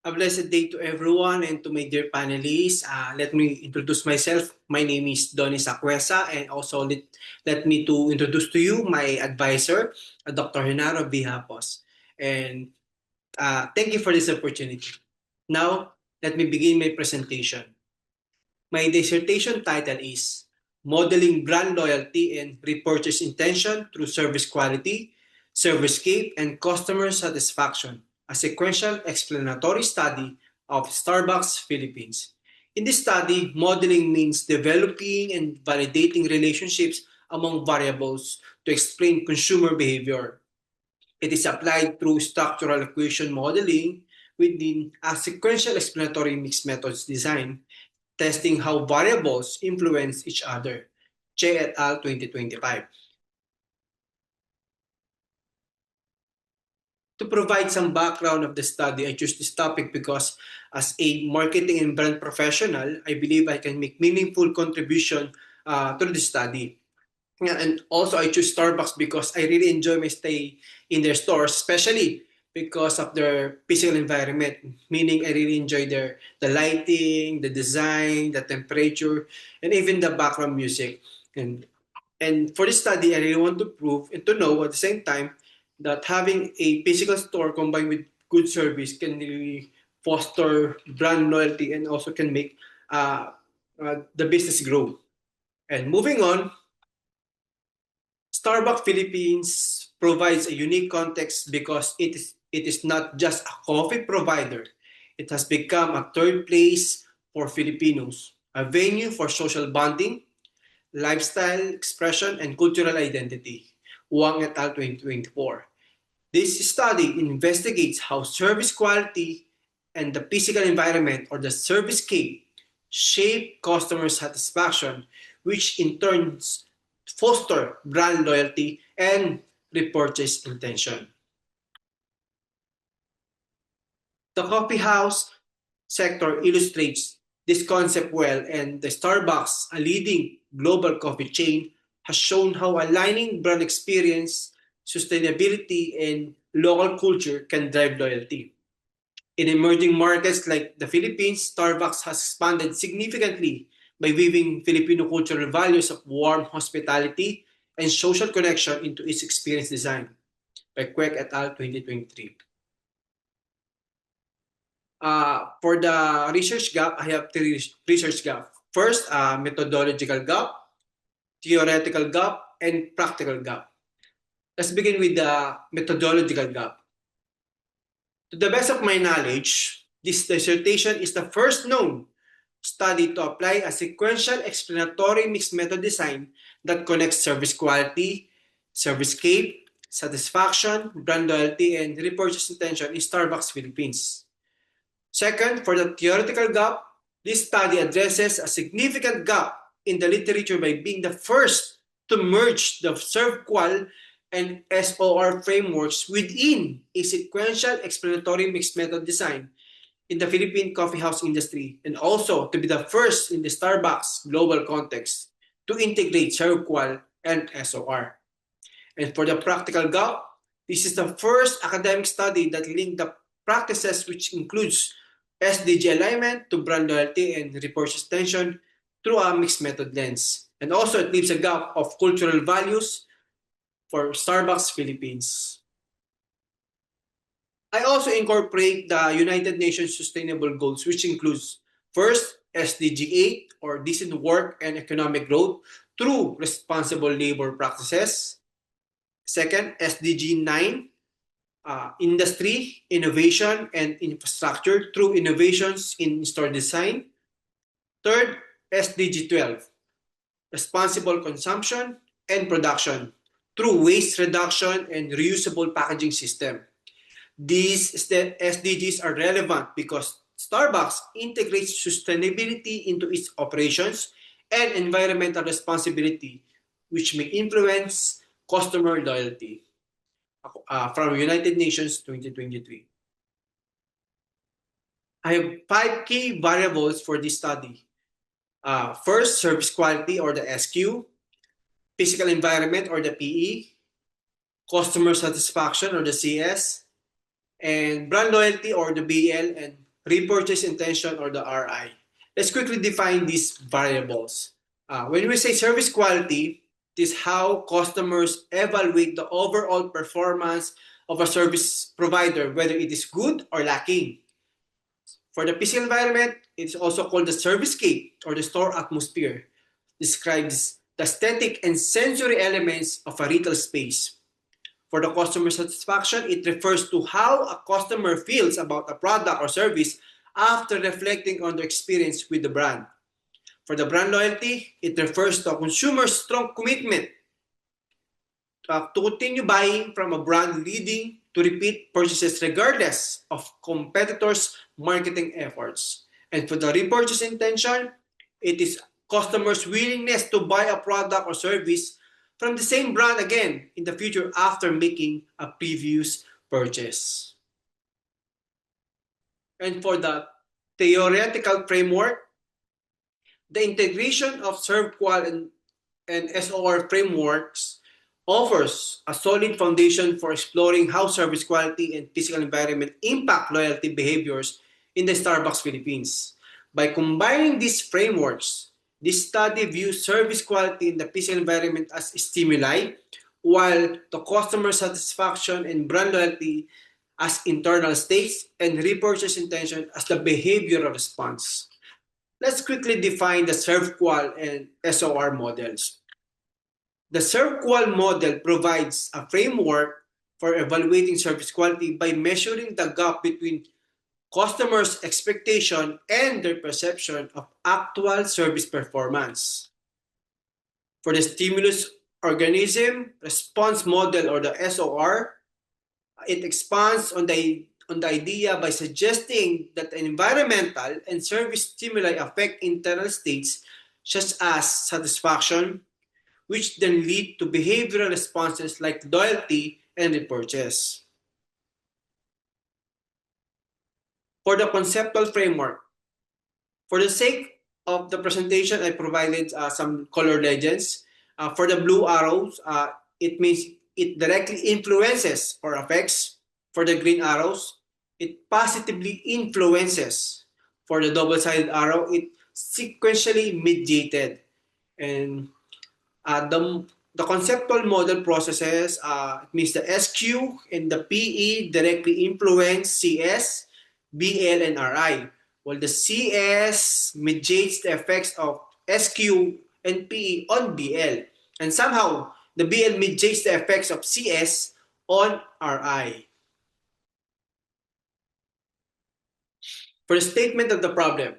A blessed day to everyone and to my dear panelists. Let me introduce myself. My name is Donny Sacuesa, and also let me to introduce to you my advisor, Dr. Genaro Vihapos. And thank you for this opportunity. Now, let me begin my presentation. My dissertation title is Modeling Brand Loyalty and Repurchase Intention Through Service Quality, Servicescape, and Customer Satisfaction, a sequential explanatory study of Starbucks Philippines. In this study, modeling means developing and validating relationships among variables to explain consumer behavior. It is applied through structural equation modeling within a sequential explanatory mixed methods design testing how variables influence each other. Che et al. 2025. To provide some background of the study, I choose this topic because as a marketing and brand professional, I believe I can make meaningful contribution to the study. Yeah, and also I choose Starbucks because I really enjoy my stay in their stores, especially because of their physical environment. Meaning I really enjoy the lighting, the design, the temperature, and even the background music. And for this study, I really want to prove and to know at the same time that having a physical store combined with good service can really foster brand loyalty and also can make the business grow. And moving on, Starbucks Philippines provides a unique context because it is not just a coffee provider. It has become a third place for Filipinos, a venue for social bonding, lifestyle expression, and cultural identity. Wang et al. 2024. This study investigates how service quality and the physical environment or the servicescape shape customer satisfaction, which in turn foster brand loyalty and repurchase intention. The coffee house sector illustrates this concept well, and the Starbucks, a leading global coffee chain, has shown how aligning brand experience, sustainability, and local culture can drive loyalty. In emerging markets like the Philippines, Starbucks has expanded significantly by weaving Filipino cultural values of warm hospitality and social connection into its experience design by Kwek et al. 2023. For the research gap, I have three research gaps. First, methodological gap, theoretical gap, and practical gap. Let's begin with the methodological gap. To the best of my knowledge, this dissertation is the first known study to apply a sequential explanatory mixed method design that connects service quality, servicescape, satisfaction, brand loyalty, and repurchase intention in Starbucks Philippines. Second, for the theoretical gap, this study addresses a significant gap in the literature by being the first to merge the ServQual and SOR frameworks within a sequential explanatory mixed method design in the Philippine coffee house industry, and also to be the first in the Starbucks global context to integrate ServQual and SOR. And for the practical gap, this is the first academic study that linked the practices which includes SDG alignment to brand loyalty and repurchase tension through a mixed method lens. And also it leaves a gap of cultural values for Starbucks Philippines. I also incorporate the United Nations Sustainable Goals, which includes first, SDG 8 or decent work and economic growth through responsible labor practices. Second, SDG 9, industry, innovation, and infrastructure through innovations in store design. Third, SDG 12, responsible consumption and production through waste reduction and reusable packaging system. These SDGs are relevant because Starbucks integrates sustainability into its operations and environmental responsibility, which may influence customer loyalty. From United Nations 2023. I have 5 key variables for this study. First, service quality or the SQ, physical environment or the PE, customer satisfaction or the CS, and brand loyalty or the BL, and repurchase intention, or the RI. Let's quickly define these variables. When we say service quality, it is how customers evaluate the overall performance of a service provider, whether it is good or lacking. For the physical environment, it's also called the servicescape or the store atmosphere. Describes the aesthetic and sensory elements of a retail space. For the customer satisfaction, it refers to how a customer feels about a product or service after reflecting on their experience with the brand. For the brand loyalty, it refers to a consumer's strong commitment to continue buying from a brand, leading to repeat purchases regardless of competitors' marketing efforts. And for the repurchase intention, it is customers' willingness to buy a product or service from the same brand again in the future after making a previous purchase. And for the theoretical framework, the integration of ServQual and SOR frameworks offers a solid foundation for exploring how service quality and physical environment impact loyalty behaviors in the Starbucks Philippines. By combining these frameworks, this study views service quality in the physical environment as stimuli, while the customer satisfaction and brand loyalty as internal states and repurchase intention as the behavioral response. Let's quickly define the ServQual and SOR models. The ServQual model provides a framework for evaluating service quality by measuring the gap between customers' expectation and their perception of actual service performance. For the stimulus organism response model or the SOR, it expands on the idea by suggesting that environmental and service stimuli affect internal states such as satisfaction, which then lead to behavioral responses like loyalty and repurchase. For the conceptual framework, for the sake of the presentation, I provided some color legends. For the blue arrows, it means it directly influences or affects. For the green arrows, it positively influences. For the double-sided arrow, it sequentially mediated. And the conceptual model processes, it means the SQ and the PE directly influence CS, BL, and RI, while the CS mediates the effects of SQ and PE on BL. And somehow, the BL mediates the effects of CS on RI. For the statement of the problem,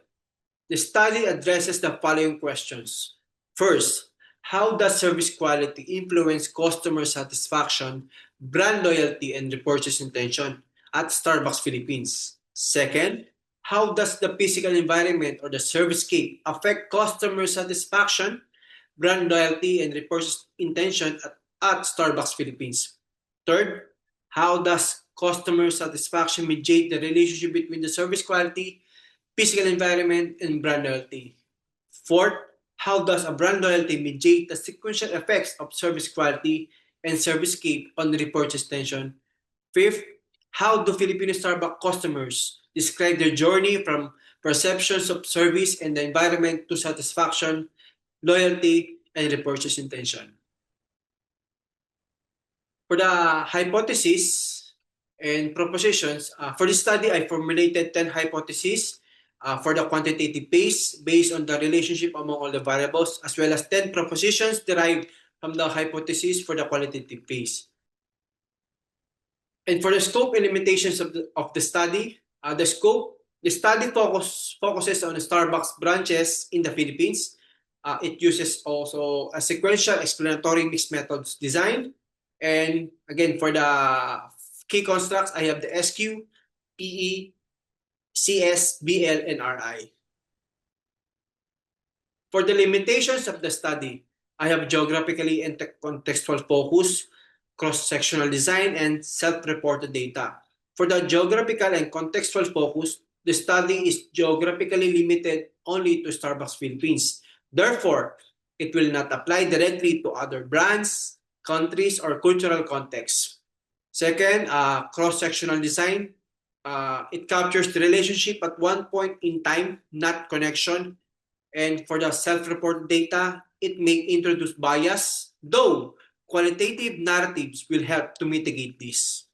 the study addresses the following questions. First, how does service quality influence customer satisfaction, brand loyalty, and repurchase intention at Starbucks Philippines? Second, how does the physical environment or the servicescape affect customer satisfaction, brand loyalty, and repurchase intention at Starbucks Philippines? Third, how does customer satisfaction mediate the relationship between the service quality, physical environment, and brand loyalty? Fourth, how does a brand loyalty mediate the sequential effects of service quality and servicescape on repurchase intention? Fifth, how do Filipino Starbucks customers describe their journey from perceptions of service and the environment to satisfaction, loyalty, and repurchase intention? For the hypotheses and propositions, for this study, I formulated 10 hypotheses for the quantitative phase based on the relationship among all the variables, as well as 10 propositions derived from the hypothesis for the qualitative phase. And for the scope and limitations of the study, the study focuses on the Starbucks branches in the Philippines. It uses also a sequential explanatory mixed methods design. And again, for the key constructs, I have the SQ, PE, CS, BL, and RI. For the limitations of the study, I have geographically and contextual focus, cross-sectional design, and self-reported data. For the geographical and contextual focus, the study is geographically limited only to Starbucks Philippines. Therefore, it will not apply directly to other brands, countries, or cultural contexts. Second, cross-sectional design. It captures the relationship at one point in time, not connection. And for the self-report data, it may introduce bias, though qualitative narratives will help to mitigate this.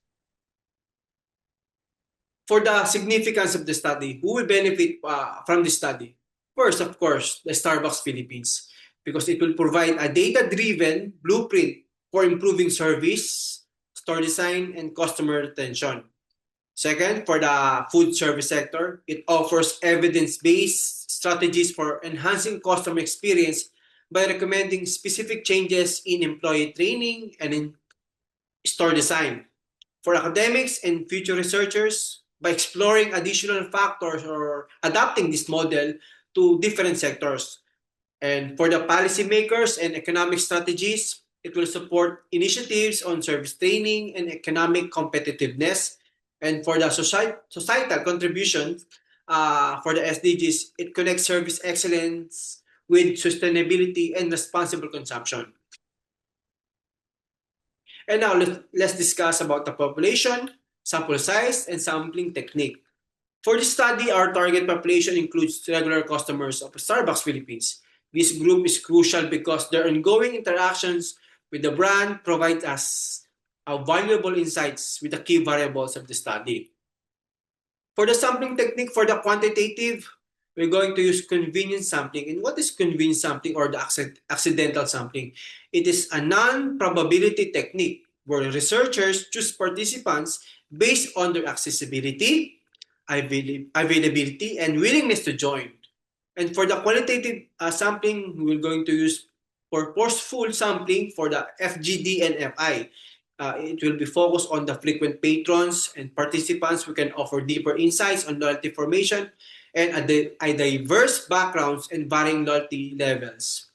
For the significance of the study, who will benefit from the study? First, of course, the Starbucks Philippines, because it will provide a data-driven blueprint for improving service, store design, and customer retention. Second, for the food service sector, it offers evidence-based strategies for enhancing customer experience by recommending specific changes in employee training and in store design. For academics and future researchers, by exploring additional factors or adapting this model to different sectors. And for the policymakers and economic strategies, it will support initiatives on service training and economic competitiveness. And for the societal contribution for the SDGs, it connects service excellence with sustainability and responsible consumption. And now let's discuss about the population, sample size, and sampling technique. For this study, our target population includes regular customers of Starbucks Philippines. This group is crucial because their ongoing interactions with the brand provide us valuable insights with the key variables of the study. For the sampling technique, for the quantitative, we're going to use convenience sampling. And what is convenience sampling or the accidental sampling? It is a non-probability technique where researchers choose participants based on their accessibility, availability, and willingness to join. And for the qualitative sampling, we're going to use purposeful sampling for the FGD and FI. It will be focused on the frequent patrons and participants who can offer deeper insights on loyalty formation and a diverse backgrounds and varying loyalty levels.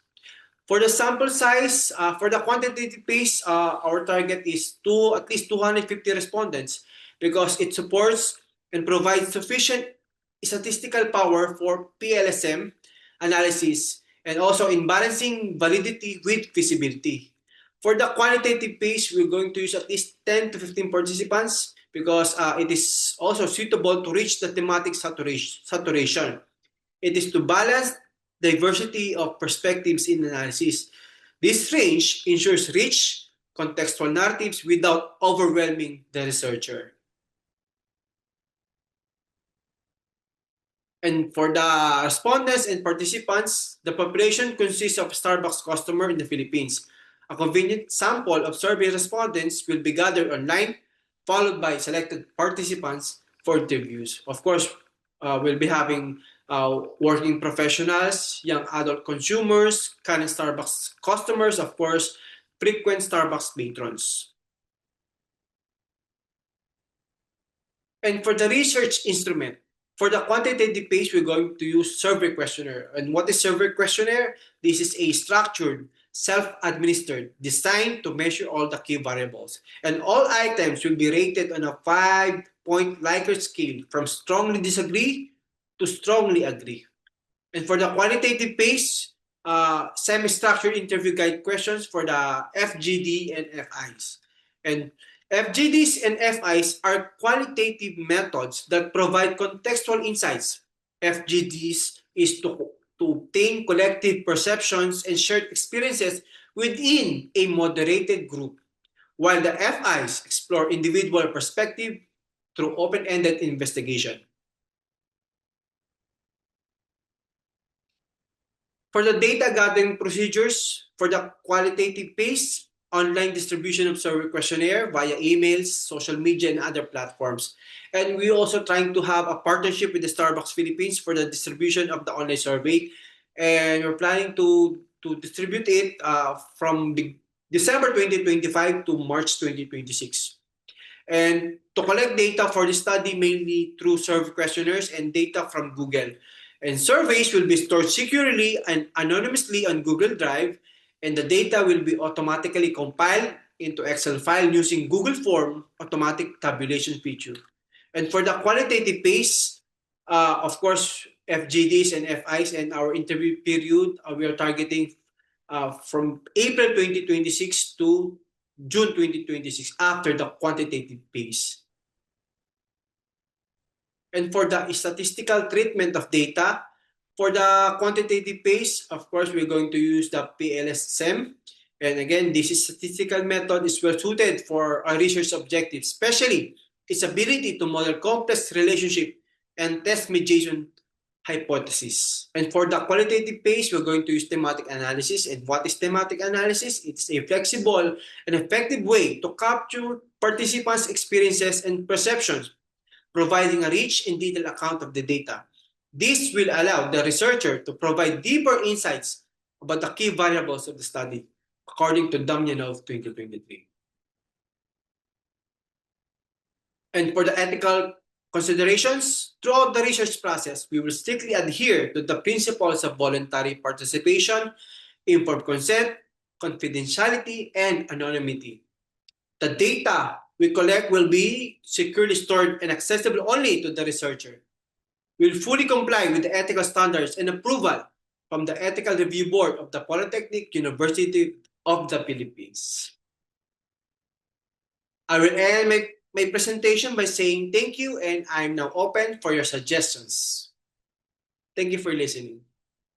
For the sample size, for the quantitative piece, our target is at least 250 respondents because it supports and provides sufficient statistical power for PLSM analysis and also in balancing validity with feasibility. For the quantitative piece, we're going to use at least 10 to 15 participants because it is also suitable to reach the thematic saturation. It is to balance diversity of perspectives in analysis. This range ensures rich contextual narratives without overwhelming the researcher. And for the respondents and participants, the population consists of Starbucks customer in the Philippines. A convenient sample of survey respondents will be gathered online, followed by selected participants for interviews. Of course, we'll be having working professionals, young adult consumers, current Starbucks customers, of course, frequent Starbucks patrons. And for the research instrument, for the quantitative page, we're going to use survey questionnaire. And what is survey questionnaire? This is a structured, self-administered, designed to measure all the key variables. And all items will be rated on a 5-point Likert scale from strongly disagree to strongly agree. And for the qualitative page, semi-structured interview guide questions for the FGD and FIs. And FGDs and FIs are qualitative methods that provide contextual insights. FGDs is to obtain collective perceptions and shared experiences within a moderated group, while the FIs explore individual perspective through open-ended investigation. For the data gathering procedures, for the qualitative piece, online distribution of survey questionnaire via emails, social media, and other platforms. And we also trying to have a partnership with the Starbucks Philippines for the distribution of the online survey. And we're planning to distribute it from December 2025 to March 2026. And to collect data for the study mainly through survey questionnaires and data from Google. And surveys will be stored securely and anonymously on Google Drive, and the data will be automatically compiled into Excel file using Google Form automatic tabulation feature. And for the qualitative pace, of course, FGDs and FIs and our interview period, we are targeting from April 2026 to June 2026 after the quantitative pace. And for the statistical treatment of data, for the quantitative phase, of course, we're going to use the PLSSM. And again, this statistical method is well suited for our research objectives, especially its ability to model complex relationship and test mediation hypothesis. And for the qualitative phase, we're going to use thematic analysis. And what is thematic analysis? It's a flexible and effective way to capture participants' experiences and perceptions, providing a rich and detailed account of the data. This will allow the researcher to provide deeper insights about the key variables of the study, according to Damyanov 2023. And for the ethical considerations, throughout the research process, we will strictly adhere to the principles of voluntary participation, informed consent, confidentiality, and anonymity. The data we collect will be securely stored and accessible only to the researcher. Will fully comply with the ethical standards and approval from the Ethical Review Board of the Polytechnic University of the Philippines. I will end my presentation by saying thank you, and I'm now open for your suggestions. Thank you for listening.